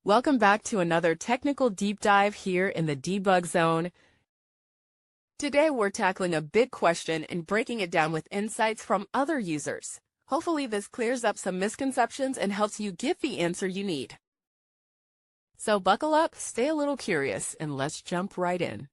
Welcome back to another technical deep dive here in the debug zone. Today we're tackling a big question and breaking it down with insights from other users. Hopefully this clears up some misconceptions and helps you get the answer you need. So buckle up, stay a little curious, and let's jump right in.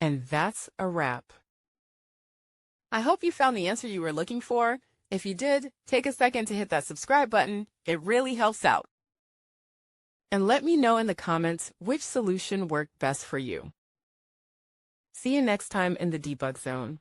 And that's a wrap. I hope you found the answer you were looking for. If you did, take a second to hit that subscribe button. It really helps out. And let me know in the comments which solution worked best for you. See you next time in the debug zone.